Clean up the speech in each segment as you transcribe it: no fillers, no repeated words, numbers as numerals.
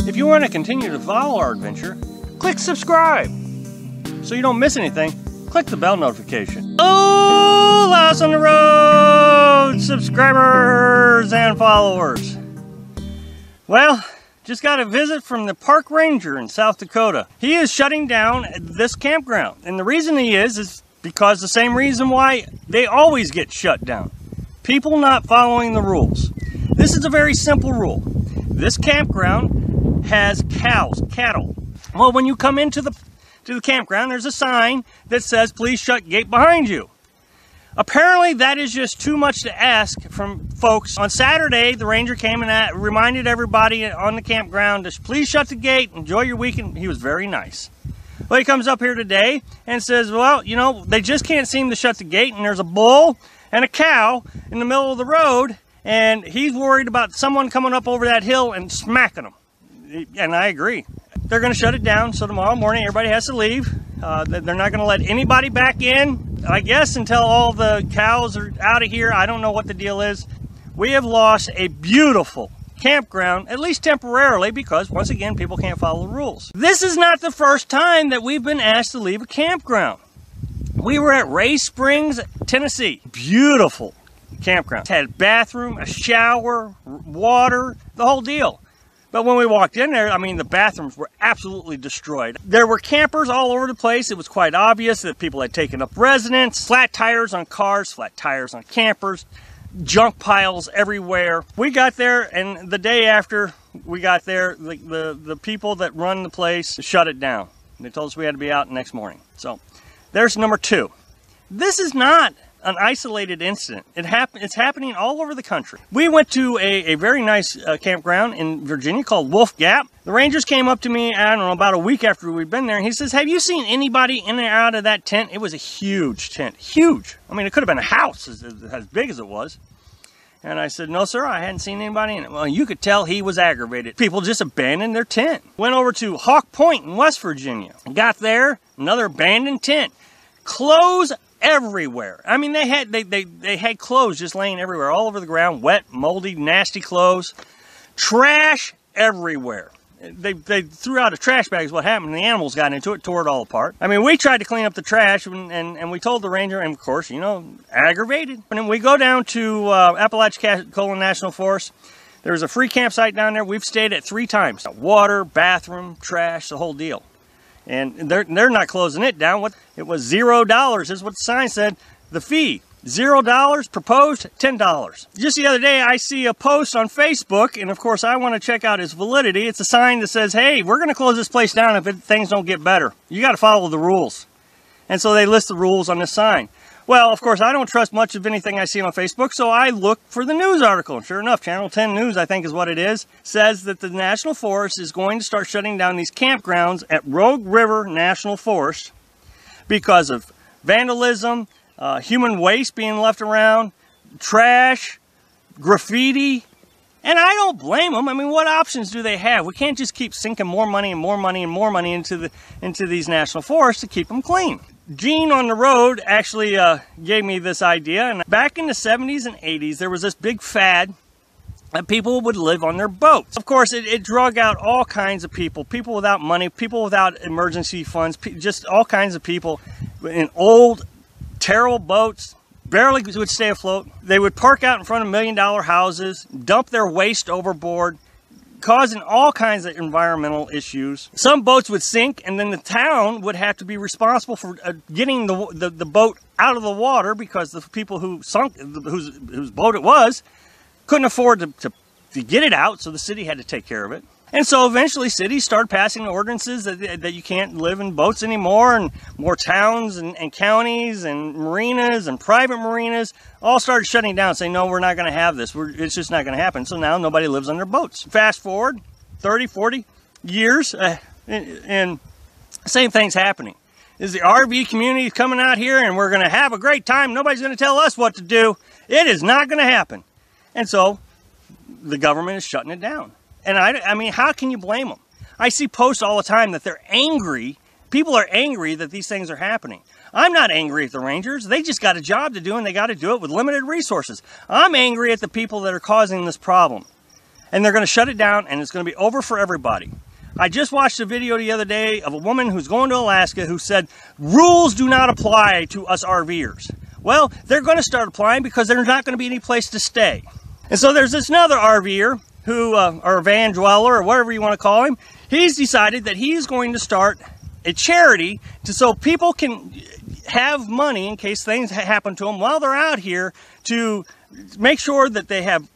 If you want to continue to follow our adventure, click subscribe. So you don't miss anything, click the bell notification. Oh, Lost on the Road subscribers and followers. Well, just got a visit from the park ranger in South Dakota. He is shutting down this campground. And the reason he is because the same reason why they always get shut down. People not following the rules. This is a very simple rule. This campground has cows, cattle. Well, when you come into the campground, there's a sign that says, please shut gate behind you. Apparently, that is just too much to ask from folks. On Saturday, the ranger came and reminded everybody on the campground to please shut the gate, enjoy your weekend. He was very nice. Well, he comes up here today and says, well, you know, they just can't seem to shut the gate, and there's a bull and a cow in the middle of the road, and he's worried about someone coming up over that hill and smacking them. And I agree. They're going to shut it down, so tomorrow morning everybody has to leave. They're not going to let anybody back in, I guess, until all the cows are out of here. I don't know what the deal is. We have lost a beautiful campground, at least temporarily, because once again, people can't follow the rules. This is not the first time that we've been asked to leave a campground. We were at Ray Springs, Tennessee. Beautiful campground. It had a bathroom, a shower, water, the whole deal. But when we walked in there, I mean, the bathrooms were absolutely destroyed. There were campers all over the place. It was quite obvious that people had taken up residence. Flat tires on cars, flat tires on campers, junk piles everywhere. We got there, and the day after we got there, the people that run the place shut it down. They told us we had to be out the next morning. So there's number two. This is not an isolated incident. It's happening all over the country. We went to a very nice campground in Virginia called Wolf Gap. The rangers came up to me, I don't know, about a week after we'd been there, and he says, have you seen anybody in and out of that tent? It was a huge tent, huge. I mean, it could have been a house as big as it was. And I said, no, sir, I hadn't seen anybody in it. Well, you could tell he was aggravated. People just abandoned their tent. Went over to Hawk Point in West Virginia. Got there, another abandoned tent. Clothes everywhere. I mean, they had clothes just laying everywhere, all over the ground, wet, moldy, nasty clothes. Trash everywhere. They threw out a trash bag is what happened. The animals got into it, tore it all apart. I mean, we tried to clean up the trash, and we told the ranger, and of course, you know, aggravated. And then we go down to Apalachicola National Forest. There's a free campsite down there. We've stayed at 3 times. Water, bathroom, trash, the whole deal. And they're not closing it down. It was $0 is what the sign said. The fee, $0, proposed $10. Just the other day, I see a post on Facebook, and of course, I want to check out its validity. It's a sign that says, hey, we're going to close this place down if things don't get better. You got to follow the rules. And so they list the rules on this sign. Well, of course, I don't trust much of anything I see on Facebook, so I look for the news article. And sure enough, Channel 10 News, I think is what it is, says that the National Forest is going to start shutting down these campgrounds at Rogue River National Forest because of vandalism, human waste being left around, trash, graffiti, and I don't blame them. I mean, what options do they have? We can't just keep sinking more money and more money and more money into these national forests to keep them clean. Gene on the road actually gave me this idea, and back in the 70s and 80s, there was this big fad that people would live on their boats. Of course, it drug out all kinds of people without money, people without emergency funds, just all kinds of people in old, terrible boats, barely would stay afloat. They would park out in front of $1 million houses, dump their waste overboard, causing all kinds of environmental issues. Some boats would sink, and then the town would have to be responsible for getting the boat out of the water because the people who sunk, whose boat it was, couldn't afford to get it out, so the city had to take care of it. And so eventually cities started passing ordinances that you can't live in boats anymore, and more towns and counties and marinas and private marinas all started shutting down, saying, no, we're not going to have this. It's just not going to happen. So now nobody lives on their boats. Fast forward 30, 40 years, and same thing's happening. Is the RV community coming out here and we're going to have a great time? Nobody's going to tell us what to do. It is not going to happen. And so the government is shutting it down. And I mean, how can you blame them? I see posts all the time that they're angry. People are angry that these things are happening. I'm not angry at the rangers. They just got a job to do, and they got to do it with limited resources. I'm angry at the people that are causing this problem. and they're going to shut it down, and it's going to be over for everybody. I just watched a video the other day of a woman who's going to Alaska who said rules do not apply to us RVers. Well, they're going to start applying because there's not going to be any place to stay. And so there's this another RVer who, or van dweller, or whatever you want to call him. He's decided that he's going to start a charity so people can have money in case things happen to them while they're out here, to make sure that they have,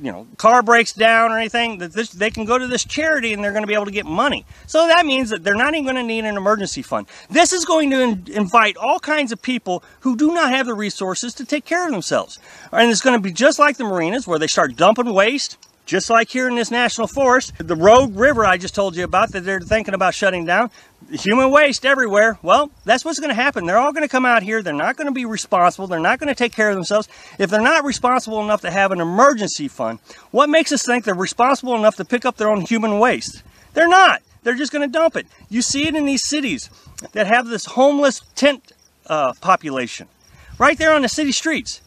you know, car breaks down or anything, that they can go to this charity and they're going to be able to get money. So that means that they're not even going to need an emergency fund. This is going to invite all kinds of people who do not have the resources to take care of themselves. And it's going to be just like the marinas, where they start dumping waste. Just like here in this national forest, the Rogue River I just told you about that they're thinking about shutting down, human waste everywhere. Well, that's what's going to happen. They're all going to come out here. They're not going to be responsible. They're not going to take care of themselves. If they're not responsible enough to have an emergency fund, what makes us think they're responsible enough to pick up their own human waste? They're not. They're just going to dump it. You see it in these cities that have this homeless tent population right there on the city streets.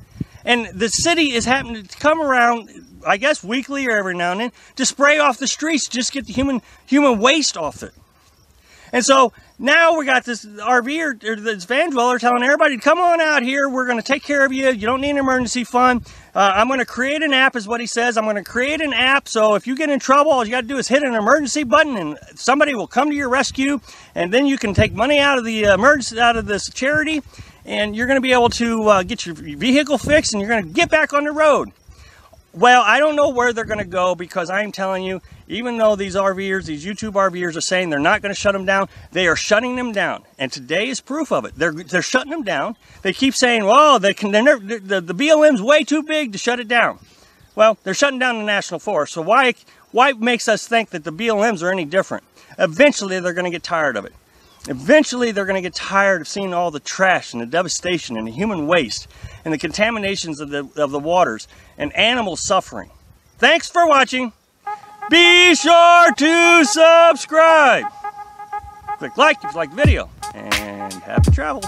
And the city is happening to come around, I guess weekly or every now and then, to spray off the streets, just get the human waste off it. And so now we got this RV or this van dweller telling everybody, come on out here, we're going to take care of you, you don't need an emergency fund. I'm going to create an app, is what he says. I'm going to create an app, so if you get in trouble, all you got to do is hit an emergency button and somebody will come to your rescue, and then you can take money out of the emergency, out of this charity, and you're going to be able to get your vehicle fixed, and you're going to get back on the road. Well, I don't know where they're going to go, because I'm telling you, even though these RVers, these YouTube RVers are saying they're not going to shut them down, they are shutting them down. And today is proof of it. They're shutting them down. They keep saying, well, the BLM's way too big to shut it down. Well, they're shutting down the national forest, so why makes us think that the BLMs are any different? Eventually, they're going to get tired of it. Eventually, they're going to get tired of seeing all the trash and the devastation and the human waste and the contaminations of the waters and animals suffering. Thanks for watching. Be sure to subscribe. Click like if you like the video, and happy travels.